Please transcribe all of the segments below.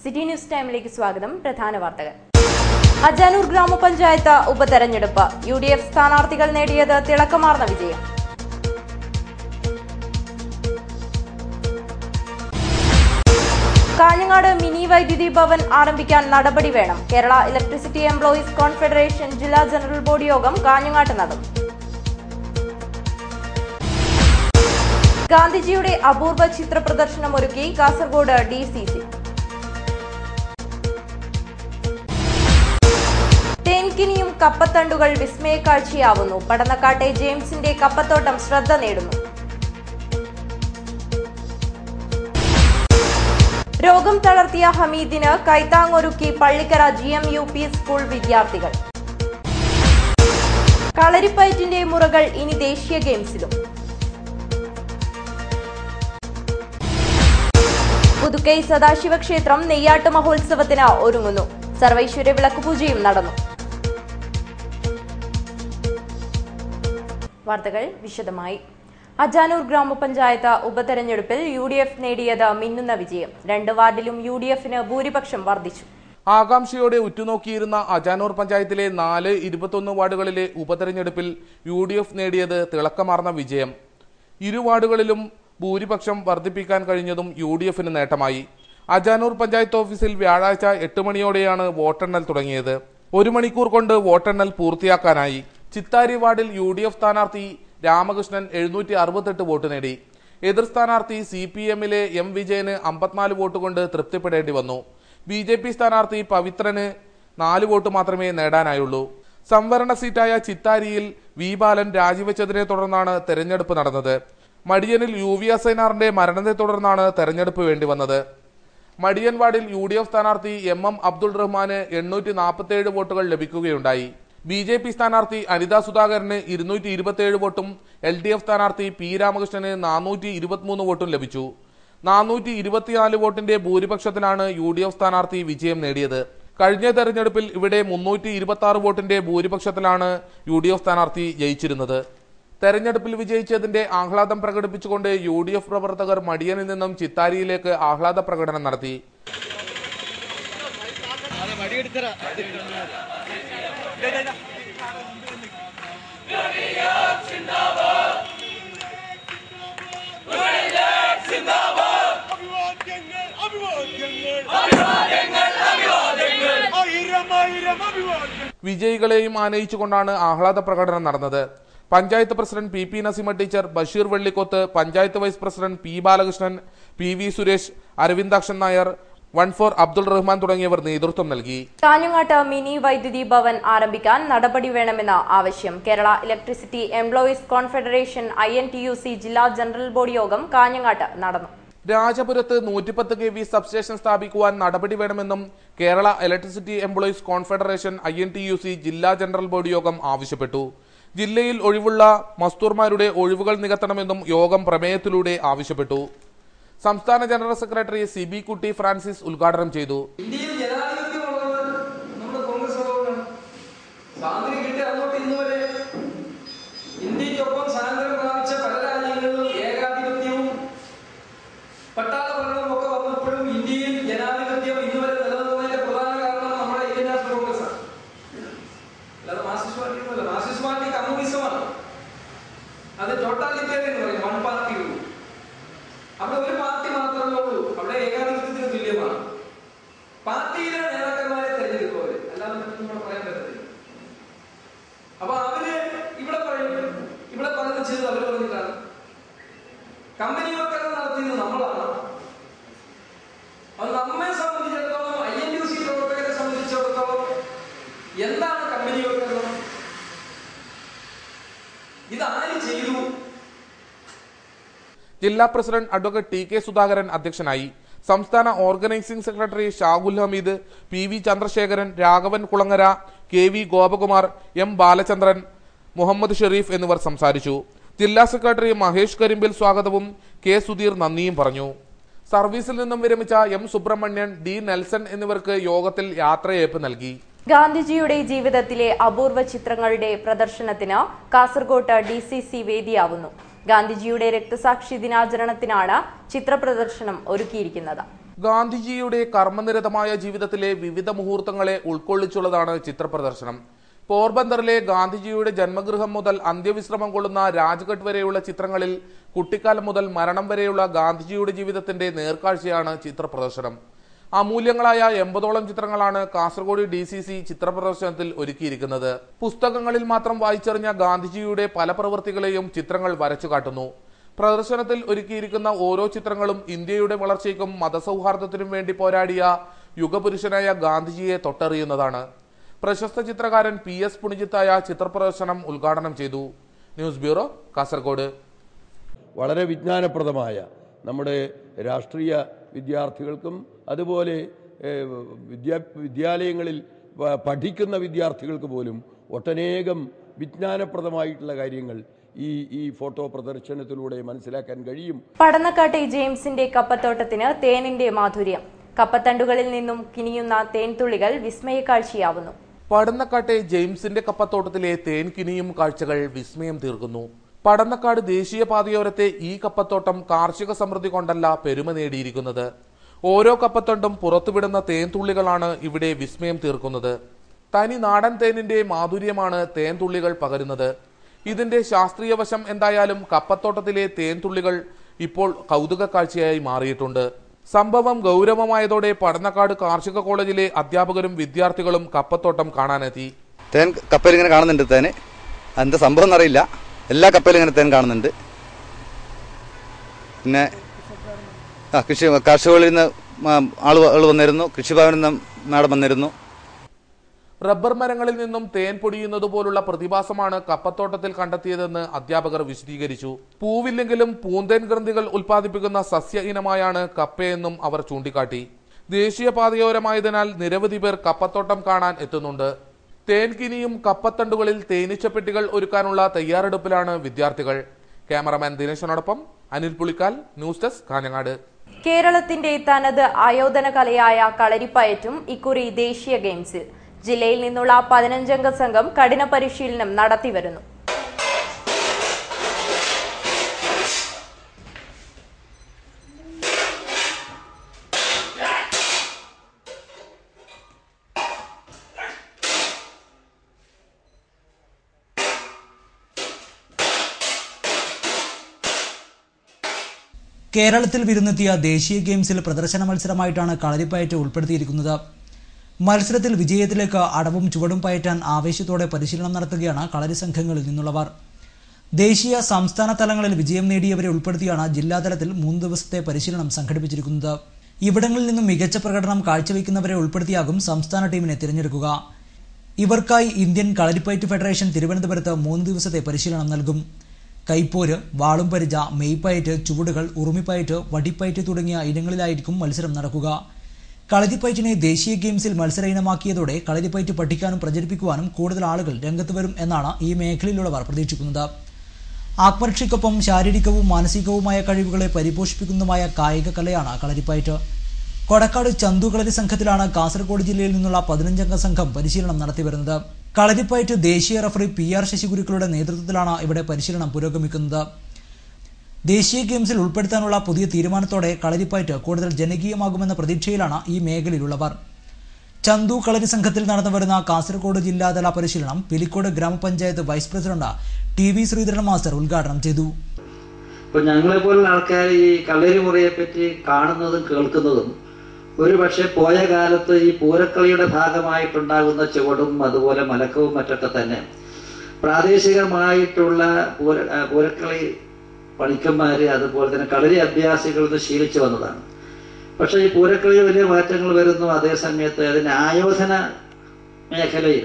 City news ടൈമിലേക്ക് സ്വാഗതം. പ്രധാന വാർത്തകൾ. അജാനൂർ ഗ്രാമപഞ്ചായത്ത് ഉപതെരഞ്ഞെടുപ്പ്. UDF സ്ഥാനാർത്ഥികൾ നേടിയത് തിളക്കമാർന്ന വിജയം. കാഞ്ഞങ്ങാട് മിനി വൈദ്യുതി ഭവൻ ആരംഭിക്കാൻ നടപടി വേണം. കേരള ഇലക്ട്രിസിറ്റി എംപ്ലോയീസ് കോൺഫെഡറേഷൻ ജില്ലാ ജനറൽ ബോഡി യോഗം കാഞ്ഞങ്ങാട്ട് നടന്നു. ഗാന്ധിജിയുടെ അപൂർവ ചിത്ര പ്രദർശനം ഒരുക്കി കാസർഗോഡ് DCC. തേൻകിനിയും കപ്പത്തണ്ടുകൾ വിസ്മയക്കാഴ്ചയാവുന്നു. പടന്നക്കാട്ടെ ജെയിംസിന്റെ കപ്പത്തോട്ടം ശ്രദ്ധ നേടുന്നു. രോഗം തളർത്തിയ ഹമീദിന് കൈത്താങ്ങൊരുക്കി പള്ളിക്കര GMUP സ്കൂൾ വിദ്യാർത്ഥികൾ. കളരിപ്പയറ്റിന്റെ മുറകൾ ഇനി ദേശീയ ഗെയിംസിലും. പുതുക്കൈ സദാശിവ ക്ഷേത്രം നെയ്യാട്ട് മഹോത്സവത്തിന് ഒരുങ്ങുന്നു. സർവൈശ്വര്യ വിളക്കുപൂജയും നടന്നു. വാർത്തകൾ വിശദമായി. അജാനൂർ ഗ്രാമപഞ്ചായത്ത് ഉപതെരഞ്ഞെടുപ്പിൽ UDF നേടിയത് മിന്നുന്ന വിജയം. 2 വാർഡിലും UDFന് ഭൂരിപക്ഷം വർദ്ധിച്ചു. ആകാംക്ഷയോടെ ഉറ്റുനോക്കിയിരുന്ന അജാനൂർ പഞ്ചായത്തിലെ 21 വാർഡുകളിലെ ഉപതെരഞ്ഞെടുപ്പിൽ UDF നേടിയത് തിളക്കമാർന്ന വിജയം. 2 വാർഡുകളിലും ഭൂരിപക്ഷം വർദ്ധിപ്പിക്കാൻ കഴിഞ്ഞതും UDFന് നേട്ടമായി. അജാനൂർ പഞ്ചായത്ത് ഓഫീസിൽ വ്യാഴാഴ്ച 8 മണിയോടെയാണ് വോട്ടെണ്ണൽ തുടങ്ങിയത്. 1 മണിക്കൂർ കൊണ്ട് വോട്ടെണ്ണൽ പൂർത്തിയാക്കാനായി. ചിത്താരി വാർഡിൽ UDF സ്ഥാനാർത്ഥി രാമകൃഷ്ണൻ 768 വോട്ട് നേടി. എതിർ സ്ഥാനാർത്ഥി CPMലെ M വിജയന് 54 വോട്ട് കൊണ്ട് തൃപ്തിപ്പെടേണ്ടി വന്നു. BJP സ്ഥാനാർത്ഥി പവിത്രന് 4 വോട്ട് മാത്രമേ നേടാനായുള്ളൂ. സംവരണ സീറ്റായ ചിത്താരിയിൽ V ബാലൻ രാജിവെച്ചതിനെ തുടർന്നാണ് തെരഞ്ഞെടുപ്പ് നടന്നത്. മടിയനിൽ UV അസൈനാറിന്റെ മരണത്തെ തുടർന്നാണ് തെരഞ്ഞെടുപ്പ് വേണ്ടിവന്നത്. മടിയൻ വാർഡിൽ UDF സ്ഥാനാർത്ഥി MM അബ്ദുൾ റഹ്മാന് 847 വോട്ടുകൾ ലഭിക്കുകയുണ്ടായി. BJP സ്ഥാനാർത്ഥി അനിത സുധാകരന് 227 വോട്ടും LDF സ്ഥാനാർത്ഥി P രാമകൃഷ്ണന് 423 വോട്ടും ലഭിച്ചു. 424 വോട്ടിന്റെ ഭൂരിപക്ഷത്തിലാണ് UDF സ്ഥാനാർത്ഥി വിജയം നേടിയത്. കഴിഞ്ഞ തെരഞ്ഞെടുപ്പിൽ ഇവിടെ 326 വോട്ടിന്റെ ഭൂരിപക്ഷത്തിലാണ് UDF സ്ഥാനാർത്ഥി ജയിച്ചിരുന്നത്. തെരഞ്ഞെടുപ്പിൽ വിജയിച്ചതിന്റെ ആഹ്ലാദം പ്രകടിപ്പിച്ചുകൊണ്ട് UDF പ്രവർത്തകർ മടിയനിൽ നിന്നും ചിത്താരിയിലേക്ക് ആഹ്ലാദ പ്രകടനം നടത്തി. വിജയികളെയും ആനയിച്ചുകൊണ്ടാണ് ആഹ്ലാദ പ്രകടനം നടന്നത്. Panchayat president PP Naseema teacher, Basheer Vellikoth, panchayat vice president P Balakrishnan, PV Suresh, Aravindakshan Nair, 14 Abdul Rahman തുടങ്ങിയവർ നേതൃത്വം നൽകി. കാഞ്ഞങ്ങാട്ട് മിനി വൈദ്യുതി ഭവൻ ആരംഭിക്കാൻ നടപടി വേണമെന്ന ആവശ്യം. Kerala electricity employees confederation INTUC ജില്ലാ ജനറൽ ബോഡി യോഗം കാഞ്ഞങ്ങാട്ട് നടന്നു. രാജപുരത്ത് 110 kV സബ്സ്റ്റേഷൻ സ്ഥാപിക്കുവാൻ നടപടി വേണമെന്നും Kerala electricity employees confederation INTUC ജില്ലാ ജനറൽ ബോഡി യോഗം ആവശ്യപ്പെട്ടു. ജില്ലയിൽ ഒഴിവുള്ള മസ്തൂർമാരുടെ ഒഴിവുകൾ നികത്തണമെന്നും യോഗം പ്രമേയത്തിലൂടെ ആവശ്യപ്പെട്ടു. സംസ്ഥാന ജനറൽ സെക്രട്ടറി CB കുട്ടി ഫ്രാൻസിസ് ഉദ്ഘാടനം ചെയ്തു. അത് ടോട്ടാലിറ്റേറിയൻ എന്ന് പറയും, 1 പാർട്ടി റൂൾ. അവിടെ ഒരു പാർട്ടി മാത്രമേ ഉള്ളൂ, അവിടെ ഏകാധിപത്യത്തിന് തുല്യമാണ്. പാർട്ടിയിലെ നേതാക്കന്മാരെ തെരഞ്ഞെടുക്കുക, അല്ലാതെ നമ്മൾ പറയാൻ പറ്റത്തില്ല. അപ്പൊ അവര് ഇവിടെ പറയും, ഇവിടെ പലതും ചെയ്ത് അവര് പറഞ്ഞിട്ടാണ്. കമ്പനിവൽക്കരണം നടത്തിയത് നമ്മളാണ്. അത് നമ്മെ സംബന്ധിച്ചിടത്തോളം, INTUC പ്രവർത്തകരെ സംബന്ധിച്ചിടത്തോളം എന്താണ് കമ്പനിവൽക്കരണം? ഇതാര് ചെയ്തു? ജില്ലാ പ്രസിഡന്റ് അഡ്വക്കേറ്റ് TK സുധാകരൻ അധ്യക്ഷനായി. സംസ്ഥാന organising secretary Shahul Hameed, PV Chandrasekharan, Raghavan Kulangara, KV Gopakumar, M Balachandran, Muhammad Shareef എന്നിവർ സംസാരിച്ചു. ജില്ലാ സെക്രട്ടറി മഹേഷ് കരിമ്പിൽ സ്വാഗതവും K സുധീർ നന്ദിയും പറഞ്ഞു. സർവീസിൽ നിന്നും വിരമിച്ച M സുബ്രഹ്മണ്യൻ, D നെൽസൺ എന്നിവർക്ക് യോഗത്തിൽ യാത്രയയപ്പ് നൽകി. ഗാന്ധിജിയുടെ ജീവിതത്തിലെ അപൂർവ ചിത്രങ്ങളുടെ പ്രദർശനത്തിന് കാസർഗോഡ് DCC വേദിയാവുന്നു. ഗാന്ധിജിയുടെ രക്തസാക്ഷി ദിനാചരണത്തിനാണ് ചിത്രപ്രദർശനം ഒരുക്കിയിരിക്കുന്നത്. ഗാന്ധിജിയുടെ കർമ്മനിരതമായ ജീവിതത്തിലെ വിവിധ മുഹൂർത്തങ്ങളെ ഉൾക്കൊള്ളിച്ചുള്ളതാണ് ചിത്രപ്രദർശനം. പോർബന്തറിലെ ഗാന്ധിജിയുടെ ജന്മഗൃഹം മുതൽ അന്ത്യവിശ്രമം കൊള്ളുന്ന രാജ്ഘട്ട് വരെയുള്ള ചിത്രങ്ങളിൽ കുട്ടിക്കാലം മുതൽ മരണം വരെയുള്ള ഗാന്ധിജിയുടെ ജീവിതത്തിന്റെ നേർക്കാഴ്ചയാണ് ചിത്രപ്രദർശനം. അമൂല്യങ്ങളായ 80ഓളം ചിത്രങ്ങളാണ് കാസർഗോഡ് DCC ചിത്രപ്രദർശനത്തിൽ ഒരുക്കിയിരിക്കുന്നത്. പുസ്തകങ്ങളിൽ മാത്രം വായിച്ചറിഞ്ഞ ഗാന്ധിജിയുടെ പല പ്രവൃത്തികളെയും ചിത്രങ്ങൾ വരച്ചു കാട്ടുന്നു. പ്രദർശനത്തിൽ ഒരുക്കിയിരിക്കുന്ന ഓരോ ചിത്രങ്ങളും ഇന്ത്യയുടെ വളർച്ചയ്ക്കും മതസൗഹാർദ്ദത്തിനും വേണ്ടി പോരാടിയ യുഗപുരുഷനായ ഗാന്ധിജിയെ തൊട്ടറിയുന്നതാണ്. പ്രശസ്ത ചിത്രകാരൻ PS പുണിജിത്തായ ചിത്രപ്രദർശനം ഉദ്ഘാടനം ചെയ്തു. News bureau, Kasaragod. വളരെ വിജ്ഞാനപ്രദമായ നമ്മുടെ രാഷ്ട്രീയ വിദ്യാർത്ഥികൾക്കും അതുപോലെ വിദ്യാലയങ്ങളിൽ പഠിക്കുന്ന വിദ്യാർത്ഥികൾക്ക് പോലും ഒട്ടനേകം വിജ്ഞാനപ്രദമായിട്ടുള്ള കാര്യങ്ങൾ ഈ ഫോട്ടോ പ്രദർശനത്തിലൂടെ മനസ്സിലാക്കാൻ കഴിയും. പടന്നക്കാട്ടെ ജെയിംസിന്റെ കപ്പത്തോട്ടത്തിന് തേനിന്റെ മാധുര്യം. കപ്പത്തണ്ടുകളിൽ നിന്നും കിനിയുന്ന തേൻതുള്ളികൾ വിസ്മയ കാഴ്ചയാവുന്നു. പടന്നക്കാട്ടെ ജെയിംസിന്റെ കപ്പത്തോട്ടത്തിലെ തേൻ കിനിയും കാഴ്ചകൾ വിസ്മയം തീർക്കുന്നു. പടന്നക്കാട് ദേശീയപാതയോരത്തെ ഈ കപ്പത്തോട്ടം കാർഷിക സമൃദ്ധി കൊണ്ടല്ല പെരുമ നേടിയിരിക്കുന്നത്. ഓരോ കപ്പത്തണ്ടും പുറത്തുവിടുന്ന തേൻതുള്ളികളാണ് ഇവിടെ വിസ്മയം തീർക്കുന്നത്. തനി നാടൻ തേനിന്റെ മാധുര്യമാണ് തേൻതുള്ളികൾ പകരുന്നത്. ഇതിന്റെ ശാസ്ത്രീയ വശം എന്തായാലും കപ്പത്തോട്ടത്തിലെ തേൻതുള്ളികൾ ഇപ്പോൾ കൗതുക കാഴ്ചയായി മാറിയിട്ടുണ്ട്. സംഭവം ഗൗരവമായതോടെ പടന്നക്കാട് കാർഷിക കോളേജിലെ അധ്യാപകരും വിദ്യാർത്ഥികളും കപ്പത്തോട്ടം കാണാനെത്തി. തേൻ കപ്പയിൽ ഇങ്ങനെ കാണുന്നുണ്ട്. തേന് എന്താ സംഭവം എന്നറിയില്ല. എല്ലാ കപ്പയിലും ഇങ്ങനെ തേൻ കാണുന്നുണ്ട്. പിന്നെ കാർഷികകളിൽ നിന്ന് ആള് വന്നിരുന്നു. കൃഷിഭവനിൽ നിന്ന് മാഡം വന്നിരുന്നു. റബ്ബർ മരങ്ങളിൽ നിന്നും തേൻ പൊടിയുന്നത് പോലുള്ള പ്രതിഭാസമാണ് കപ്പത്തോട്ടത്തിൽ കണ്ടെത്തിയതെന്ന് അധ്യാപകർ വിശദീകരിച്ചു. പൂവില്ലെങ്കിലും പൂന്തേൻ ഗ്രന്ഥികൾ ഉൽപ്പാദിപ്പിക്കുന്ന സസ്യ ഇനമായാണ് കപ്പയെന്നും അവർ ചൂണ്ടിക്കാട്ടി. ദേശീയപാതയോരമായതിനാൽ നിരവധി പേർ കപ്പത്തോട്ടം കാണാൻ എത്തുന്നുണ്ട്. തേൻകിനിയും കപ്പത്തണ്ടുകളിൽ തേനീച്ചപ്പെട്ടികൾ ഒരുക്കാനുള്ള തയ്യാറെടുപ്പിലാണ് വിദ്യാർത്ഥികൾ. ക്യാമറമാൻ ദിനേശനോടൊപ്പം അനിൽ പുളിക്കാൽ, ന്യൂസ് ഡെസ്ക്, കാഞ്ഞങ്ങാട്. കേരളത്തിന്റെ തനത് ആയോധന കലയായ കളരിപ്പയറ്റും ഇക്കുറി ദേശീയ ഗെയിംസിൽ. ജില്ലയിൽ നിന്നുള്ള 15 സംഘം കഠിന പരിശീലനം നടത്തിവരുന്നു. കേരളത്തിൽ വിരുന്നെത്തിയ ദേശീയ ഗെയിംസിൽ പ്രദർശന മത്സരമായിട്ടാണ് കളരിപ്പയറ്റ് ഉൾപ്പെടുത്തിയിരിക്കുന്നത്. മത്സരത്തിൽ വിജയത്തിലേക്ക് അടവും ചുവടും പയറ്റാൻ ആവേശത്തോടെ പരിശീലനം നടത്തുകയാണ് കളരി സംഘങ്ങളിൽ നിന്നുള്ളവർ. ദേശീയ സംസ്ഥാന തലങ്ങളിൽ വിജയം നേടിയവരെ ഉൾപ്പെടുത്തിയാണ് ജില്ലാതലത്തിൽ 3 ദിവസത്തെ പരിശീലനം സംഘടിപ്പിച്ചിരിക്കുന്നത്. ഇവിടങ്ങളിൽ നിന്നും മികച്ച പ്രകടനം കാഴ്ചവെക്കുന്നവരെ ഉൾപ്പെടുത്തിയാകും സംസ്ഥാന ടീമിനെ തിരഞ്ഞെടുക്കുക. ഇവർക്കായി ഇന്ത്യൻ കളരിപ്പയറ്റ് ഫെഡറേഷൻ തിരുവനന്തപുരത്ത് 3 ദിവസത്തെ പരിശീലനം നൽകും. കൈപ്പോര്, വാളുംപരിച, മെയ്പയറ്റ്, ചുവടുകൾ, ഉറുമിപ്പയറ്റ്, വടിപ്പയറ്റ് തുടങ്ങിയ ഇനങ്ങളിലായിരിക്കും മത്സരം നടക്കുക. കളരിപ്പയറ്റിനെ ദേശീയ ഗെയിംസിൽ മത്സര ഇനമാക്കിയതോടെ കളരിപ്പയറ്റ് പഠിക്കാനും പ്രചരിപ്പിക്കുവാനും കൂടുതൽ ആളുകൾ രംഗത്ത് വരും എന്നാണ് ഈ മേഖലയിലുള്ളവർ പ്രതീക്ഷിക്കുന്നത്. ആത്മരക്ഷയ്ക്കൊപ്പം ശാരീരികവും മാനസികവുമായ കഴിവുകളെ പരിപോഷിപ്പിക്കുന്നതുമായ കായിക കലയാണ് കളരിപ്പയറ്റ്. കൊടക്കാട് ചന്തു കളരി സംഘത്തിലാണ് കാസർഗോഡ് ജില്ലയിൽ നിന്നുള്ള 15 സംഘം പരിശീലനം നടത്തിവരുന്നത്. കളരിപ്പയറ്റ് ദേശീയ റഫറി PR ശശിഗുരുക്കളുടെ നേതൃത്വത്തിലാണ് ഇവിടെ പരിശീലനം പുരോഗമിക്കുന്നത്. ദേശീയ ഗെയിംസിൽ ഉൾപ്പെടുത്താനുള്ള പുതിയ തീരുമാനത്തോടെ കളരിപ്പയറ്റ് കൂടുതൽ ജനകീയമാകുമെന്ന പ്രതീക്ഷയിലാണ് ഈ മേഖലയിലുള്ളവർ. ചന്തു കളരി സംഘത്തിൽ നടന്നുവരുന്ന കാസർഗോഡ് ജില്ലാതല പരിശീലനം പിലിക്കോട് ഗ്രാമപഞ്ചായത്ത് vice president TV Sreedharan master ഉദ്ഘാടനം ചെയ്തു. ഇപ്പൊ ഞങ്ങളെ പോലുള്ള ആൾക്കാർ ഈ കളരി മുറയെ പറ്റി കാണുന്നതും കേൾക്കുന്നതും ഒരു പക്ഷെ പോയ കാലത്ത് ഈ പൂരക്കളിയുടെ ഭാഗമായിട്ടുണ്ടാകുന്ന ചുവടും അതുപോലെ മലക്കവും മറ്റൊക്കെ തന്നെ പ്രാദേശികമായിട്ടുള്ള പൂരക്കളി പണിക്കന്മാര് അതുപോലെ തന്നെ കളരി അഭ്യാസികൾ ഇത് ശീലിച്ചു വന്നതാണ്. പക്ഷെ ഈ പൂരക്കളിയിൽ വലിയ മാറ്റങ്ങൾ വരുന്നു. അതേസമയത്ത് അതിന്റെ ആയോധന മേഖലയിൽ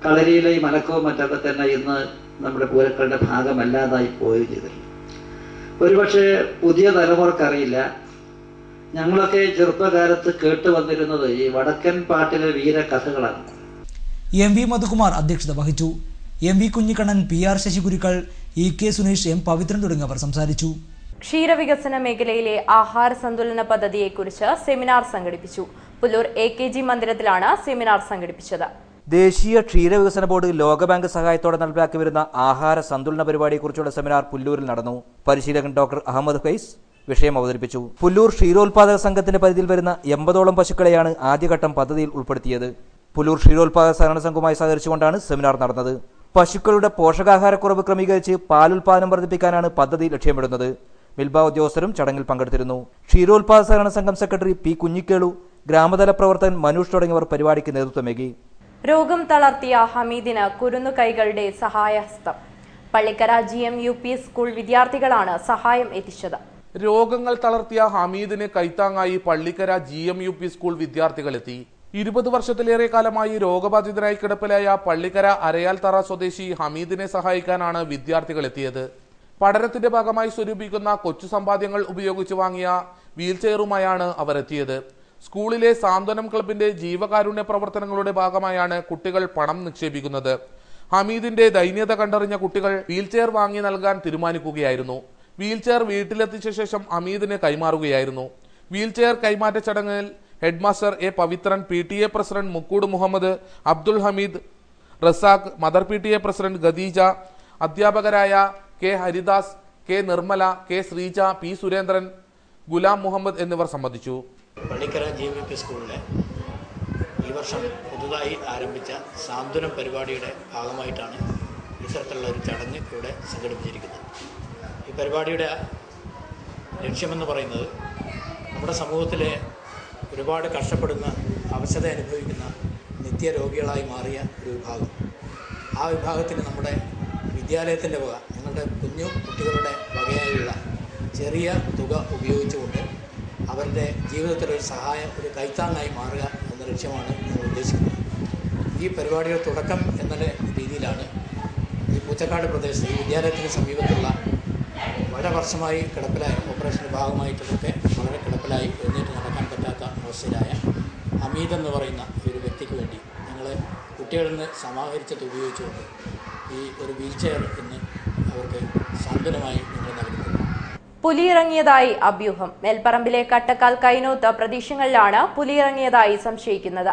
കളരിയിലെ ഈ മലക്കവും മറ്റൊക്കെ തന്നെ ഇന്ന് നമ്മുടെ പൂരക്കളിയുടെ ഭാഗമല്ലാതായി പോവുകയും ചെയ്തിട്ടുണ്ട്. ഒരുപക്ഷെ പുതിയ തലമുറക്കറിയില്ല, ഞങ്ങളൊക്കെ ചെറുപ്പകാലത്ത് കേട്ടു വന്നിരുന്നത് ഈ വടക്കൻ പാട്ടിലെ വീരകഥകളാണ്. MV മധുകുമാർ അധ്യക്ഷത വഹിച്ചു. MV Kunhikannan, PR ശശിഗുരുക്കൾ, EK Suneesh, M Pavithran തുടങ്ങിയവർ സംസാരിച്ചു. ക്ഷീരവികസന മേഖലയിലെ ആഹാര സന്തുലന പദ്ധതിയെക്കുറിച്ച് സെമിനാർ സംഘടിപ്പിച്ചു. പുല്ലൂർ AKG മന്ദിരത്തിലാണ് സെമിനാർ സംഘടിപ്പിച്ചത്. ദേശീയ ക്ഷീരവികസന ബോർഡ് ലോകബാങ്ക് സഹായത്തോടെ നടപ്പിലാക്കി വരുന്ന ആഹാര സന്തുലന പരിപാടിയെക്കുറിച്ചുള്ള സെമിനാർ പുല്ലൂരിൽ നടന്നു. പരിശീലകൻ ഡോക്ടർ അഹമ്മദ് ഫൈസ്, വിഷയം അവതരിപ്പിച്ചു. പുല്ലൂർ ക്ഷീരോത്പാദക സംഘത്തിന്റെ പരിധിയിൽ വരുന്ന 80ഓളം പശുക്കളെയാണ് ആദ്യഘട്ടം പദ്ധതിയിൽ ഉൾപ്പെടുത്തിയത്. പുല്ലൂർ ക്ഷീരോത്പാദക സഹകരണ സംഘവുമായി സഹകരിച്ചുകൊണ്ടാണ് സെമിനാർ നടന്നത്. പശുക്കളുടെ പോഷകാഹാരക്കുറവ് ക്രമീകരിച്ച് പാലുൽപാദനം വർദ്ധിപ്പിക്കാനാണ് പദ്ധതി ലക്ഷ്യമിടുന്നത്. മിൽബ ഉദ്യോഗസ്ഥരും ചടങ്ങിൽ പങ്കെടുത്തിരുന്നു. ക്ഷീരോത്പാദക സഹകരണ സംഘം സെക്രട്ടറി പി കുഞ്ഞിക്കേളു, ഗ്രാമതല പ്രവർത്തകൻ മനൂഷ് തുടങ്ങിയവർ പരിപാടിക്ക് നേതൃത്വമേകി. രോഗം തളർത്തിയ ഹമീദിന് കുരുന്നുകൈകളുടെ സഹായഹസ്തം. പള്ളിക്കര GMUP സ്കൂൾ വിദ്യാർത്ഥികളാണ് സഹായം എത്തിച്ചത്. രോഗങ്ങൾ തളർത്തിയ ഹമീദിന് കൈത്താങ്ങായി പള്ളിക്കര GMUP സ്കൂൾ വിദ്യാർത്ഥികളെത്തി. 20 വർഷത്തിലേറെ കാലമായി രോഗബാധിതനായി കിടപ്പിലായ പള്ളിക്കര അരയാൽത്തറ സ്വദേശി ഹമീദിനെ സഹായിക്കാനാണ് വിദ്യാർത്ഥികൾ എത്തിയത്. പഠനത്തിന്റെ ഭാഗമായി സ്വരൂപിക്കുന്ന കൊച്ചു സമ്പാദ്യങ്ങൾ ഉപയോഗിച്ച് വാങ്ങിയ വീൽചെയറുമായാണ് അവർ എത്തിയത്. സ്കൂളിലെ സാന്ത്വനം ക്ലബിന്റെ ജീവകാരുണ്യ പ്രവർത്തനങ്ങളുടെ ഭാഗമായാണ് കുട്ടികൾ പണം നിക്ഷേപിക്കുന്നത്. ഹമീദിന്റെ ദൈന്യത കണ്ടറിഞ്ഞ കുട്ടികൾ വീൽചെയർ വാങ്ങി നൽകാൻ തീരുമാനിക്കുകയായിരുന്നു. വീൽചെയർ വീട്ടിലെത്തിച്ച ശേഷം ഹമീദിന് കൈമാറുകയായിരുന്നു. വീൽചെയർ കൈമാറ്റ ചടങ്ങിൽ headmaster A Pavithran, PTA president Mukkood Muhammad, Abdul Hameed, Razak, mother PTA president Khadeeja, അധ്യാപകരായ K Haridas, K Nirmala, K Sreeja, P Surendran, Ghulam Muhammad എന്നിവർ സംബന്ധിച്ചു. പള്ളിക്കര GMUP സ്കൂളിലെ ഈ വർഷം പുതുതായി ആരംഭിച്ച സാന്ത്വനം പരിപാടിയുടെ ഭാഗമായിട്ടാണ് ഇത്തരത്തിലുള്ള ഒരു ചടങ്ങ് ഇവിടെ സംഘടിപ്പിച്ചിരിക്കുന്നത്. ഈ പരിപാടിയുടെ ലക്ഷ്യമെന്ന് പറയുന്നത് നമ്മുടെ സമൂഹത്തിലെ ഒരുപാട് കഷ്ടപ്പെടുന്ന, അവശത അനുഭവിക്കുന്ന നിത്യരോഗികളായി മാറിയ ഒരു വിഭാഗം, ആ വിഭാഗത്തിന് നമ്മുടെ വിദ്യാലയത്തിൻ്റെ വക, ഞങ്ങളുടെ കുഞ്ഞു കുട്ടികളുടെ വകയായുള്ള ചെറിയ തുക ഉപയോഗിച്ചുകൊണ്ട് അവരുടെ ജീവിതത്തിലൊരു സഹായം, ഒരു കൈത്താങ്ങായി മാറുക എന്ന ലക്ഷ്യമാണ് ഞങ്ങൾ ഉദ്ദേശിക്കുന്നത്. ഈ പരിപാടിയുടെ തുടക്കം എന്ന രീതിയിലാണ് ഈ പൂച്ചക്കാട് പ്രദേശത്ത്, ഈ വിദ്യാലയത്തിന് സമീപത്തുള്ള വളരെ വർഷമായി കിടപ്പിലായ, ഓപ്പറേഷൻ്റെ ഭാഗമായിട്ടൊക്കെ വളരെ കിടപ്പിലായി എഴുന്നേറ്റ് നടക്കാൻ പറ്റാത്ത അവസ്ഥയിലായ ഹമീദ് എന്ന് പറയുന്ന ഒരു വ്യക്തിക്ക് വേണ്ടി ഞങ്ങൾ കുട്ടികളിൽ നിന്ന് സമാഹരിച്ചത് ഉപയോഗിച്ചുകൊണ്ട് ഈ ഒരു വീൽചെയർ ഇന്ന് അവർക്ക് സാന്ത്വനമായി ഞങ്ങൾ നൽകുന്നു. പുലിയിറങ്ങിയതായി അഭ്യൂഹം. മേൽപ്പറമ്പിലെ കട്ടക്കാൽ കൈനോത്ത് പ്രദേശങ്ങളിലാണ് പുലിയിറങ്ങിയതായി സംശയിക്കുന്നത്.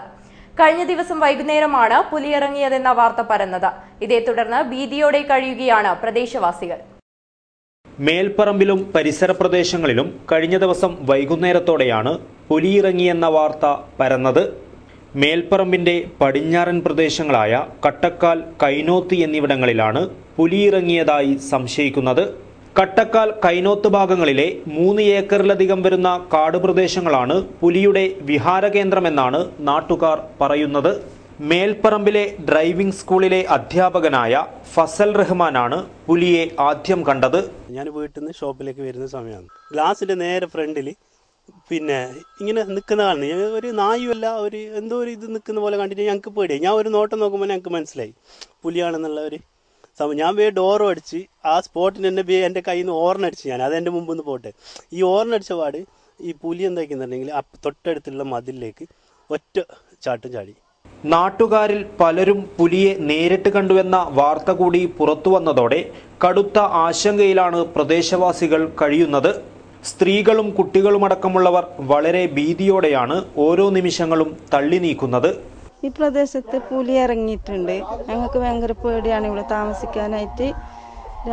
കഴിഞ്ഞ ദിവസം വൈകുന്നേരമാണ് പുലിയിറങ്ങിയതെന്ന വാർത്ത പരന്നത്. ഇതേ തുടർന്ന് ഭീതിയോടെ കഴിയുകയാണ് പ്രദേശവാസികൾ. മേൽപ്പറമ്പിലും പരിസര പ്രദേശങ്ങളിലും കഴിഞ്ഞ ദിവസം വൈകുന്നേരത്തോടെയാണ് പുലിയിറങ്ങിയെന്ന വാർത്ത പരന്നത്. മേൽപ്പറമ്പിന്റെ പടിഞ്ഞാറൻ പ്രദേശങ്ങളായ കട്ടക്കാൽ, കൈനോത്ത് എന്നിവിടങ്ങളിലാണ് പുലിയിറങ്ങിയതായി സംശയിക്കുന്നത്. കട്ടക്കാൽ, കൈനോത്ത് ഭാഗങ്ങളിലെ 3 ഏക്കറിലധികം വരുന്ന കാടുപ്രദേശങ്ങളാണ് പുലിയുടെ വിഹാരകേന്ദ്രമെന്നാണ് നാട്ടുകാർ പറയുന്നത്. മേൽപ്പറമ്പിലെ ഡ്രൈവിംഗ് സ്കൂളിലെ അധ്യാപകനായ ഫസൽ റഹ്മാനാണ് പുലിയെ ആദ്യം കണ്ടത്. ഞാൻ വീട്ടിൽ നിന്ന് ഷോപ്പിലേക്ക് വരുന്ന സമയമാണ്. ഗ്ലാസിന്റെ നേരെ ഫ്രണ്ടിൽ പിന്നെ ഇങ്ങനെ നിൽക്കുന്നതാണ്. ഒരു നായുമല്ല, ഒരു എന്തോ ഒരു ഇത് നിൽക്കുന്ന പോലെ കണ്ടിട്ട് ഞങ്ങൾക്ക് പേടിയായി. ഞാൻ ഒരു നോട്ടം നോക്കുമ്പോൾ ഞങ്ങൾക്ക് മനസ്സിലായി പുലിയാണെന്നുള്ള ഒരു സമയം. ഞാൻ ഡോറും അടിച്ച് ആ സ്പോട്ടിന് തന്നെ എൻ്റെ കയ്യിൽ നിന്ന് ഓർണടിച്ച്, ഞാൻ അതെൻ്റെ മുമ്പ് നിന്ന് പോട്ടെ, ഈ ഓർണടിച്ച പാട് ഈ പുലി എന്താക്കുന്നുണ്ടെങ്കിൽ തൊട്ടടുത്തുള്ള മതിലിലേക്ക് ഒറ്റ ചാട്ടം ചാടി. നാട്ടുകാരിൽ പലരും പുലിയെ നേരിട്ട് കണ്ടുവെന്ന വാർത്ത കൂടി പുറത്തു വന്നതോടെ കടുത്ത ആശങ്കയിലാണ് പ്രദേശവാസികൾ കഴിയുന്നത്. സ്ത്രീകളും കുട്ടികളുമടക്കമുള്ളവർ വളരെ ഭീതിയോടെയാണ് ഓരോ നിമിഷങ്ങളും തള്ളി നീക്കുന്നത്. ഈ പ്രദേശത്ത് പുലി ഇറങ്ങിയിട്ടുണ്ട്. ഞങ്ങൾക്ക് ഭയങ്കര പേടിയാണ് ഇവിടെ താമസിക്കാനായിട്ട്.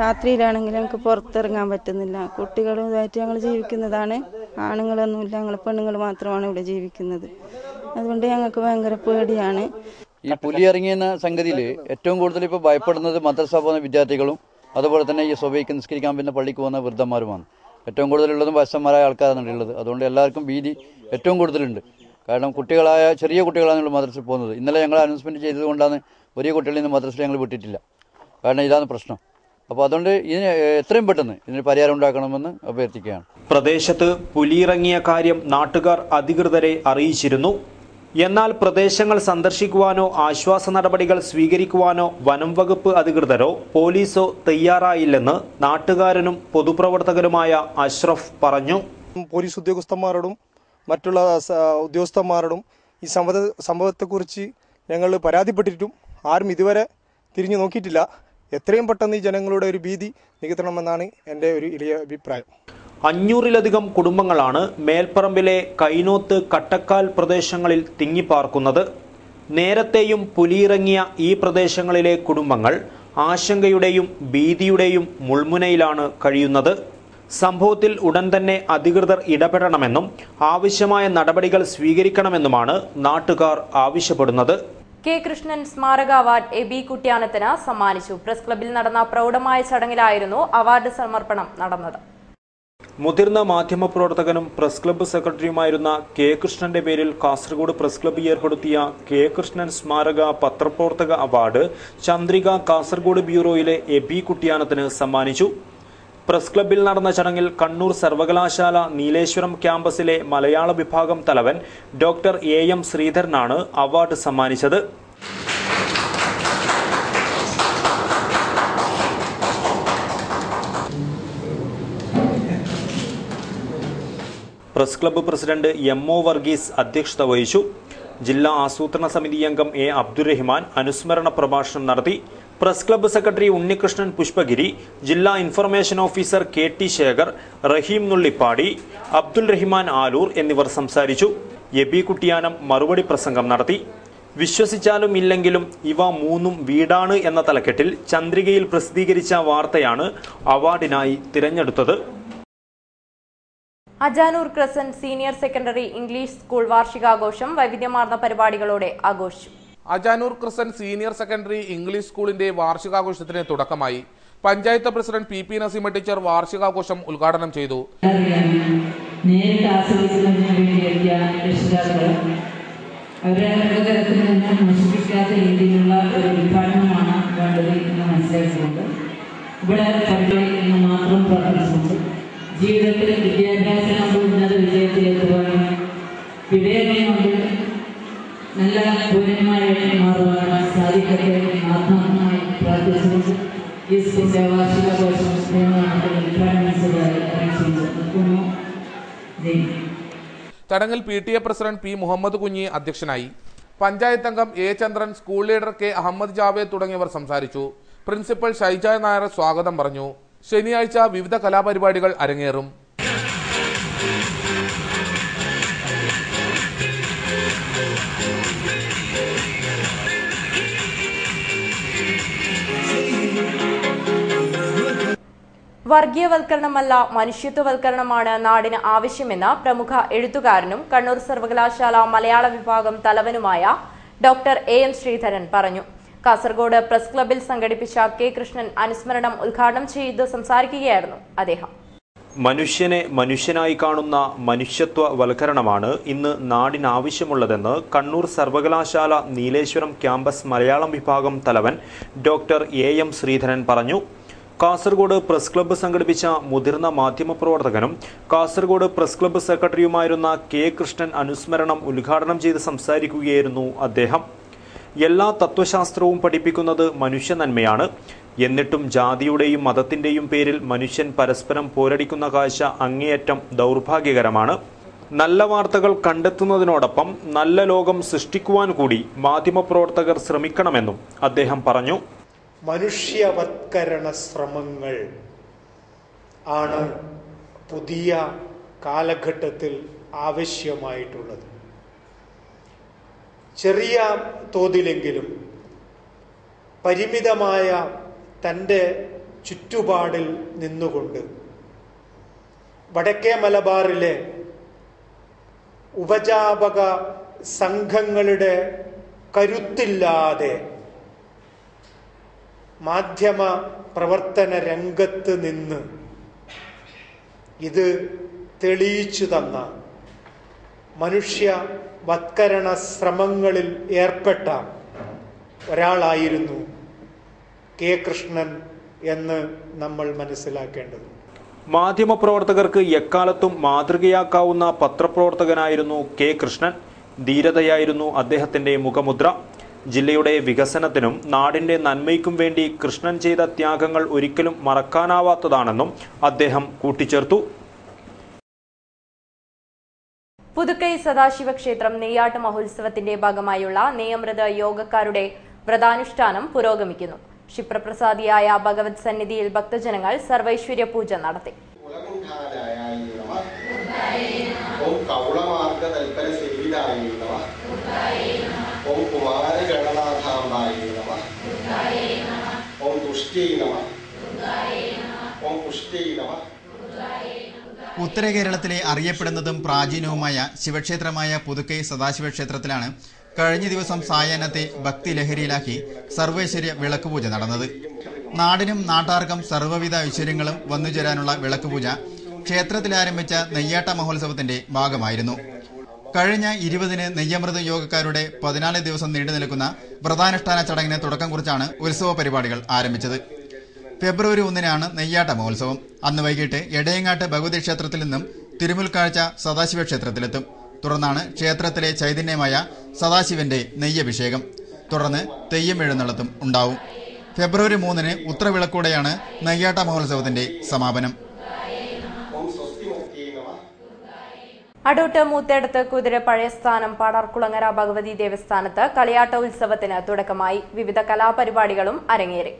രാത്രിയിലാണെങ്കിൽ ഞങ്ങൾക്ക് പുറത്തിറങ്ങാൻ പറ്റുന്നില്ല. കുട്ടികളുമായിട്ട് ഞങ്ങൾ ജീവിക്കുന്നതാണ്. ആണുങ്ങളൊന്നുമില്ല, ഞങ്ങൾ പെണ്ണുങ്ങൾ മാത്രമാണ് ഇവിടെ ജീവിക്കുന്നത്. അതുകൊണ്ട് ഞങ്ങൾക്ക് ഭയങ്കര പേടിയാണ്. ഈ പുലി ഇറങ്ങിയെന്ന സംഗതിയിൽ ഏറ്റവും കൂടുതൽ ഇപ്പോൾ ഭയപ്പെടുന്നത് മദ്രസ പോകുന്ന വിദ്യാർത്ഥികളും അതുപോലെ തന്നെ ഈ സ്വബയ്ക്ക് നിസ്കരിക്കാൻ പിന്നെ പള്ളിക്ക് പോകുന്ന വൃദ്ധന്മാരുമാണ്. ഏറ്റവും കൂടുതലുള്ളതും വയസ്സന്മാരായ ആൾക്കാരാണ് ഉള്ളത്. അതുകൊണ്ട് എല്ലാവർക്കും ഭീതി ഏറ്റവും കൂടുതലുണ്ട്. കാരണം കുട്ടികളായ ചെറിയ കുട്ടികളാണ് മദ്രസയിൽ പോകുന്നത്. ഇന്നലെ ഞങ്ങൾ അനൗൺസ്മെൻറ്റ് ചെയ്തതുകൊണ്ടാണ് വലിയ കുട്ടികളിൽ നിന്ന് മദ്രസയിൽ ഞങ്ങൾ വിട്ടിട്ടില്ല. കാരണം ഇതാണ് പ്രശ്നം. അപ്പോൾ അതുകൊണ്ട് ഇതിന് എത്രയും പെട്ടെന്ന് ഇതിന് പരിഹാരം ഉണ്ടാക്കണമെന്ന് അഭ്യർത്ഥിക്കുകയാണ്. പ്രദേശത്ത് പുലിയിറങ്ങിയ കാര്യം നാട്ടുകാർ അധികൃതരെ അറിയിച്ചിരുന്നു. എന്നാൽ പ്രദേശങ്ങൾ സന്ദർശിക്കുവാനോ ആശ്വാസ നടപടികൾ സ്വീകരിക്കുവാനോ വനം വകുപ്പ് അധികൃതരോ പോലീസോ തയ്യാറായില്ലെന്ന് നാട്ടുകാരനും പൊതുപ്രവർത്തകരുമായ അഷ്റഫ് പറഞ്ഞു. പോലീസ് ഉദ്യോഗസ്ഥന്മാരോടും മറ്റുള്ള ഉദ്യോഗസ്ഥന്മാരോടും ഈ സംഭവത്തെക്കുറിച്ച് ഞങ്ങൾ പരാതിപ്പെട്ടിട്ടും ആരും ഇതുവരെ തിരിഞ്ഞു നോക്കിയിട്ടില്ല. എത്രയും പെട്ടെന്ന് ഈ ജനങ്ങളുടെ ഒരു ഭീതി നികത്തണമെന്നാണ് എൻ്റെ ഒരു വലിയ അഭിപ്രായം. 500-ലധികം കുടുംബങ്ങളാണ് മേൽപ്പറമ്പിലെ കൈനോത്ത്, കട്ടക്കാൽ പ്രദേശങ്ങളിൽ തിങ്ങിപ്പാർക്കുന്നത്. നേരത്തെയും പുലിയിറങ്ങിയ ഈ പ്രദേശങ്ങളിലെ കുടുംബങ്ങൾ ആശങ്കയുടെയും ഭീതിയുടെയും മുൾമുനയിലാണ് കഴിയുന്നത്. സംഭവത്തിൽ ഉടൻ തന്നെ അധികൃതർ ഇടപെടണമെന്നും ആവശ്യമായ നടപടികൾ സ്വീകരിക്കണമെന്നുമാണ് നാട്ടുകാർ ആവശ്യപ്പെടുന്നത്. കെ കൃഷ്ണൻ സ്മാരക അവാർഡ് എബി കുട്യാനത്തിന് സമ്മാനിച്ചു. പ്രസ് ക്ലബിൽ നടന്ന പ്രൗഢമായ ചടങ്ങിലായിരുന്നു അവാർഡ് സമർപ്പണം നടന്നത്. മുതിർന്ന മാധ്യമപ്രവർത്തകനും പ്രസ് ക്ലബ്ബ് സെക്രട്ടറിയുമായിരുന്ന കെ കൃഷ്ണന്റെ പേരിൽ കാസർഗോഡ് പ്രസ് ക്ലബ്ബ് ഏർപ്പെടുത്തിയ കെ കൃഷ്ണൻ സ്മാരക പത്രപ്രവർത്തക അവാർഡ് ചന്ദ്രിക കാസർഗോഡ് ബ്യൂറോയിലെ എബി കുട്യാനത്തിന് സമ്മാനിച്ചു. പ്രസ് ക്ലബ്ബിൽ നടന്ന ചടങ്ങിൽ കണ്ണൂർ സർവകലാശാല നീലേശ്വരം ക്യാമ്പസിലെ മലയാള വിഭാഗം തലവൻ ഡോക്ടർ എം ശ്രീധരനാണ് അവാർഡ് സമ്മാനിച്ചത്. Press club president M O. Varghese അധ്യക്ഷത വഹിച്ചു. ജില്ലാ ആസൂത്രണ സമിതി അംഗം എ. അബ്ദുറഹിമാൻ അനുസ്മരണ പ്രഭാഷണം നടത്തി. Press club secretary Unnikrishnan Pushpagiri, ജില്ലാ information officer K T Shekhar, Rahim Nullippady, Abdul Rahiman Aloor എന്നിവർ സംസാരിച്ചു. എബി കുട്യാനം മറുപടി പ്രസംഗം നടത്തി. വിശ്വസിച്ചാലും ഇല്ലെങ്കിലും ഇവ മൂന്നും വീടാണ് എന്ന തലക്കെട്ടിൽ ചന്ദ്രികയിൽ പ്രസിദ്ധീകരിച്ച വാർത്തയാണ് അവാർഡിനായി തിരഞ്ഞെടുത്തത്. Ajanur crescent senior secondary English school വാർഷികാഘോഷം വൈവിധ്യമാർന്ന പരിപാടികളോടെ ആഘോഷിച്ചു. Ajanur crescent senior secondary English സ്കൂളിന്റെ വാർഷികാഘോഷത്തിന് തുടക്കമായി. Panchayat president P Naseema teacher വാർഷികാഘോഷം ഉദ്ഘാടനം ചെയ്തു. ജീവിതത്തിൽ വിദ്യാഭ്യാസം കൊണ്ട് ഉന്നത വിജയത്തിലെത്തുവാനും വിവേകം കൊണ്ട് നല്ല പൗരന്മാരായി മാറുവാനും സാധിക്കട്ടെ ആത്മാർത്ഥമായി പ്രാർത്ഥിച്ചുകൊണ്ട് ഈ സ്കൂളിന്റെ വാർഷികാഘോഷം ചടങ്ങിൽ PTA president P Muhammad Kunhi അധ്യക്ഷനായി. പഞ്ചായത്ത് അംഗം A Chandran, school leader K Ahammed Javed തുടങ്ങിയവർ സംസാരിച്ചു. പ്രിൻസിപ്പൽ ഷൈജ നായർ സ്വാഗതം പറഞ്ഞു. ശനിയാഴ്ച വിവിധ കലാപരിപാടികൾ അരങ്ങേറും. വർഗീയവൽക്കരണമല്ല മനുഷ്യത്വവൽക്കരണമാണ് നാടിന് ആവശ്യമെന്ന് പ്രമുഖ എഴുത്തുകാരനും കണ്ണൂർ സർവകലാശാല മലയാള വിഭാഗം തലവനുമായ ഡോക്ടർ എം ശ്രീധരൻ പറഞ്ഞു. കാസർഗോഡ് പ്രസ് ക്ലബിൽ സംഘടിപ്പിച്ച കെ കൃഷ്ണൻ അനുസ്മരണം ഉദ്ഘാടനം ചെയ്ത് സംസാരിക്കുകയായിരുന്നു അദ്ദേഹം. മനുഷ്യനെ മനുഷ്യനായി കാണുന്ന മനുഷ്യത്വവൽക്കരണമാണ് ഇന്ന് നാടിനാവശ്യമുള്ളതെന്ന് കണ്ണൂർ സർവകലാശാല നീലേശ്വരം ക്യാമ്പസ് മലയാളം വിഭാഗം തലവൻ ഡോക്ടർ എം ശ്രീധരൻ പറഞ്ഞു. കാസർഗോഡ് പ്രസ് ക്ലബ്ബ് സംഘടിപ്പിച്ച മുതിർന്ന മാധ്യമപ്രവർത്തകനും കാസർഗോഡ് പ്രസ് ക്ലബ്ബ് സെക്രട്ടറിയുമായിരുന്ന കെ കൃഷ്ണൻ അനുസ്മരണം ഉദ്ഘാടനം ചെയ്ത് സംസാരിക്കുകയായിരുന്നു അദ്ദേഹം. എല്ലാ തത്വശാസ്ത്രവും പഠിപ്പിക്കുന്നത് മനുഷ്യ നന്മയാണ്. എന്നിട്ടും ജാതിയുടെയും മതത്തിന്റെയും പേരിൽ മനുഷ്യൻ പരസ്പരം പോരടിക്കുന്ന കാഴ്ച അങ്ങേയറ്റം ദൗർഭാഗ്യകരമാണ്. നല്ല വാർത്തകൾ കണ്ടെത്തുന്നതിനോടൊപ്പം നല്ല ലോകം സൃഷ്ടിക്കുവാൻ കൂടി മാധ്യമപ്രവർത്തകർ ശ്രമിക്കണമെന്നും അദ്ദേഹം പറഞ്ഞു. മനുഷ്യവത്കരണ ശ്രമങ്ങൾ ആണ് പുതിയ കാലഘട്ടത്തിൽ ആവശ്യമായിട്ടുള്ളത്. ചെറിയ തോതിലെങ്കിലും പരിമിതമായ തൻ്റെ ചുറ്റുപാടിൽ നിന്നുകൊണ്ട് വടക്കേ മലബാറിലെ ഉപജാപക സംഘങ്ങളുടെ കരുത്തില്ലാതെ മാധ്യമ പ്രവർത്തന രംഗത്ത് നിന്ന് ഇത് തെളിയിച്ചു തന്ന മനുഷ്യവത്കരണ ശ്രമങ്ങളിൽ ഏർപ്പെട്ട ഒരാളായിരുന്നു കെ കൃഷ്ണൻ എന്ന് നമ്മൾ മനസ്സിലാക്കേണ്ടത്. മാധ്യമപ്രവർത്തകർക്ക് എക്കാലത്തും മാതൃകയാക്കാവുന്ന പത്രപ്രവർത്തകനായിരുന്നു കെ കൃഷ്ണൻ. ധീരതയായിരുന്നു അദ്ദേഹത്തിന്റെ മുഖമുദ്ര. ജില്ലയുടെ വികസനത്തിനും നാടിന്റെ നന്മയ്ക്കും വേണ്ടി കൃഷ്ണൻ ചെയ്ത ത്യാഗങ്ങൾ ഒരിക്കലും മറക്കാനാവാത്തതാണെന്നും അദ്ദേഹം കൂട്ടിച്ചേർത്തു. പുതുക്കൈ സദാശിവ ക്ഷേത്രം നെയ്യാട്ട് മഹോത്സവത്തിന്റെ ഭാഗമായുള്ള നെയ്യമൃത യോഗക്കാരുടെ വ്രതാനുഷ്ഠാനം പുരോഗമിക്കുന്നു. ക്ഷിപ്രപ്രസാദിയായ ഭഗവത് സന്നിധിയിൽ ഭക്തജനങ്ങൾ സർവൈശ്വര്യ പൂജ നടത്തി. ഓം പുഷ്ടി നമഃ. ഉത്തര കേരളത്തിലെ അറിയപ്പെടുന്നതും പ്രാചീനവുമായ ശിവക്ഷേത്രമായ പുതുക്കൈ സദാശിവ ക്ഷേത്രത്തിലാണ് കഴിഞ്ഞ ദിവസം സായാഹ്നത്തെ ഭക്തിലഹരിയിലാക്കി സർവേശ്വര്യ വിളക്കുപൂജ നടന്നത്. നാടിനും നാട്ടാർക്കും സർവ്വവിധ ഐശ്വര്യങ്ങളും വന്നുചേരാനുള്ള വിളക്കുപൂജ ക്ഷേത്രത്തിൽ ആരംഭിച്ച നെയ്യാട്ട മഹോത്സവത്തിന്റെ ഭാഗമായിരുന്നു. കഴിഞ്ഞ 20-ന് നെയ്യമൃതം യോഗക്കാരുടെ 14 ദിവസം നീണ്ടു നിൽക്കുന്ന വ്രതാനുഷ്ഠാന ചടങ്ങിന് തുടക്കം കുറിച്ചാണ് ഉത്സവ പരിപാടികൾ ആരംഭിച്ചത്. ഫെബ്രുവരി 1-നാണ് നെയ്യാട്ട മഹോത്സവം. അന്ന് വൈകിട്ട് എടയങ്ങാട്ട് ഭഗവതി ക്ഷേത്രത്തിൽ നിന്നും തിരുമുൽക്കാഴ്ച സദാശിവ ക്ഷേത്രത്തിലെത്തും. തുടർന്നാണ് ക്ഷേത്രത്തിലെ ചൈതന്യമായ സദാശിവന്റെ നെയ്യഭിഷേകം. തുടർന്ന് തെയ്യം എഴുന്നള്ളത്തും ഉണ്ടാവും. ഫെബ്രുവരി 3-ന് ഉത്രവിളക്കോടെയാണ് നെയ്യാട്ട മഹോത്സവത്തിന്റെ സമാപനം. അടൂട്ട് മൂത്തേടത്ത് കുതിര പഴയ സ്ഥാനം പാടാർകുളങ്ങര ഭഗവതി ദേവസ്ഥാനത്ത് കളിയാട്ട ഉത്സവത്തിന് തുടക്കമായി. വിവിധ കലാപരിപാടികളും അരങ്ങേറി.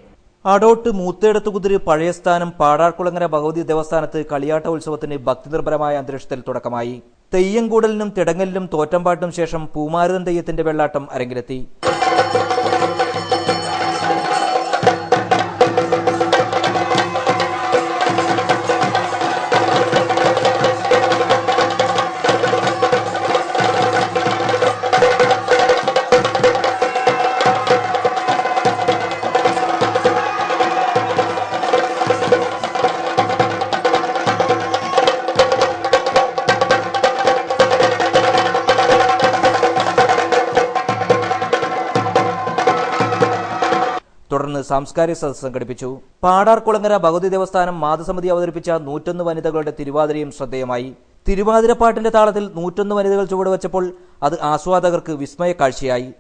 അടോട്ട് മൂത്തേടത്ത് കുതിര പഴയ സ്ഥാനം പാടാർകുളങ്ങര ഭഗവതി ദേവസ്ഥാനത്ത് കളിയാട്ട ഉത്സവത്തിന് ഭക്തിനിർഭരമായ അന്തരീക്ഷത്തിൽ തുടക്കമായി. തെയ്യംകൂടലിനും തിടങ്ങലിനും തോറ്റമ്പാട്ടിനും ശേഷം പൂമാരുതൻ തെയ്യത്തിന്റെ വെള്ളാട്ടം അരങ്ങിലെത്തി. തുടർന്ന് സാംസ്കാരിക സദസ്സ് സംഘടിപ്പിച്ചു. പാടാർകുളങ്ങര ഭഗവതി ദേവസ്ഥാനം മാതൃസമിതി അവതരിപ്പിച്ച 101 വനിതകളുടെ തിരുവാതിരയും ശ്രദ്ധേയമായി. തിരുവാതിരപ്പാട്ടിന്റെ താളത്തിൽ 101 വനിതകൾ ചുവടുവച്ചപ്പോൾ അത് ആസ്വാദകർക്ക് വിസ്മയ കാഴ്ചയായി.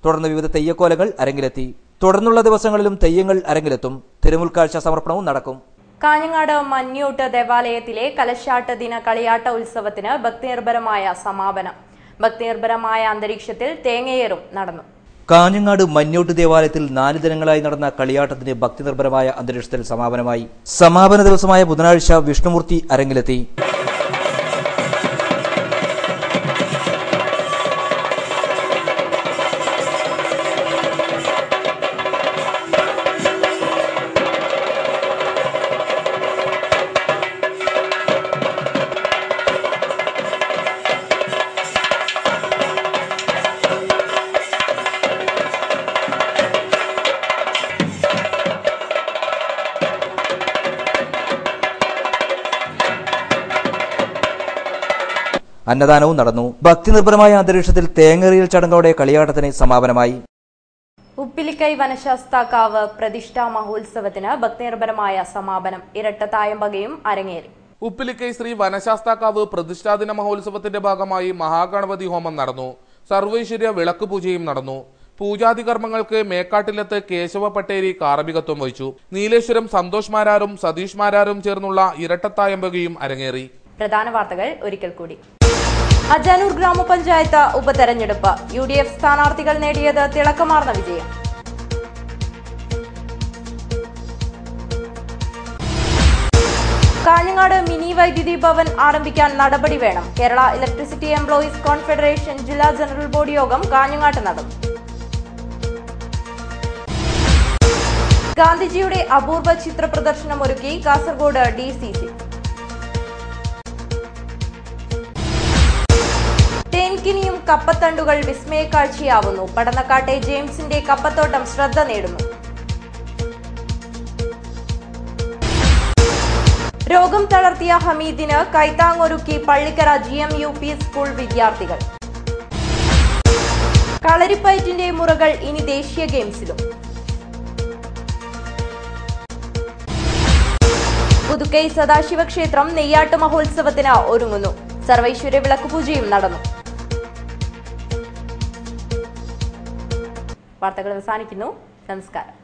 തുടർന്ന് വിവിധ തെയ്യക്കോലങ്ങൾ അരങ്ങിലെത്തി. തുടർന്നുള്ള ദിവസങ്ങളിലും തെയ്യങ്ങൾ അരങ്ങിലെത്തും. തിരുമുൽക്കാഴ്ച സമർപ്പണവും നടക്കും. കാഞ്ഞങ്ങാട് മഞ്ഞൂട്ട് ദേവാലയത്തിലെ കലശാട്ട് ദിന കളിയാട്ട ഉത്സവത്തിന് ഭക്തിനിർഭരമായ സമാപനം. ഭക്തിനിർഭരമായ അന്തരീക്ഷത്തിൽ തേങ്ങയേറും നടന്നു. കാഞ്ഞങ്ങാട് മഞ്ഞൂട്ട് ദേവാലയത്തിൽ 4 ദിനങ്ങളായി നടന്ന കളിയാട്ടത്തിന് ഭക്തിനിർഭരമായ അന്തരീക്ഷത്തിൽ സമാപനമായി. സമാപന ദിവസമായ ബുധനാഴ്ച വിഷ്ണുമൂർത്തി അരങ്ങിലെത്തി. അന്നദാനവും നടന്നു. ഭക്തിനിർഭരമായ അന്തരീക്ഷത്തിൽ തേങ്ങറിയൽ ചടങ്ങോടെ കളിയാട്ടത്തിന് സമാപനമായി. ഉപ്പിലിക്കൈ വനശാസ്താക്കാവ് പ്രതിഷ്ഠാ മഹോത്സവത്തിന് ഭക്തിനിർഭരമായ സമാപനം. ഇരട്ടത്തായമ്പകയും അരങ്ങേറി. ഉപ്പിലിക്കൈ ശ്രീ വനശാസ്താക്കാവ് പ്രതിഷ്ഠാദിന മഹോത്സവത്തിന്റെ ഭാഗമായി മഹാഗണപതി ഹോമം നടന്നു. സർവൈശ്വര്യ വിളക്ക് പൂജയും നടന്നു. പൂജാതി കർമ്മങ്ങൾക്ക് മേക്കാട്ടിലത്ത് കേശവ പട്ടേരി കാർമികത്വം വഹിച്ചു. നീലേശ്വരം സന്തോഷ് മാരാരും സതീഷ് മാരാരും ചേർന്നുള്ള ഇരട്ടത്തായമ്പകയും അരങ്ങേറി. പ്രധാന വാർത്തകൾ ഒരിക്കൽ കൂടി. അജാനൂർ ഗ്രാമപഞ്ചായത്ത് ഉപതെരഞ്ഞെടുപ്പ്. UDF സ്ഥാനാർത്ഥികൾ നേടിയത് തിളക്കമാർന്ന വിജയം. കാഞ്ഞങ്ങാട് മിനി വൈദ്യുതി ഭവൻ ആരംഭിക്കാൻ നടപടി വേണം. കേരള ഇലക്ട്രിസിറ്റി എംപ്ലോയീസ് കോൺഫെഡറേഷൻ ജില്ലാ ജനറൽ ബോഡി യോഗം കാഞ്ഞങ്ങാട്ട് നടന്നു. ഗാന്ധിജിയുടെ അപൂർവ ചിത്ര പ്രദർശനം ഒരുക്കി കാസർഗോഡ് DCC. തേൻകിനിയും കപ്പത്തണ്ടുകൾ വിസ്മയക്കാഴ്ചയാവുന്നു. പടന്നക്കാട്ടെ ജെയിംസിന്റെ കപ്പത്തോട്ടം ശ്രദ്ധ നേടുന്നു. രോഗം തളർത്തിയ ഹമീദിന് കൈത്താങ്ങൊരുക്കി പള്ളിക്കര GMUP സ്കൂൾ വിദ്യാർത്ഥികൾ. കളരിപ്പയറ്റിന്റെ മുറകൾ ഇനി ദേശീയ ഗെയിംസിലും. പുതുക്കൈ സദാശിവ ക്ഷേത്രം നെയ്യാട്ട് മഹോത്സവത്തിന് ഒരുങ്ങുന്നു. സർവൈശ്വര്യ വിളക്കുപൂജയും നടന്നു. വാർത്തകൾ അവസാനിക്കുന്നു. നമസ്കാരം.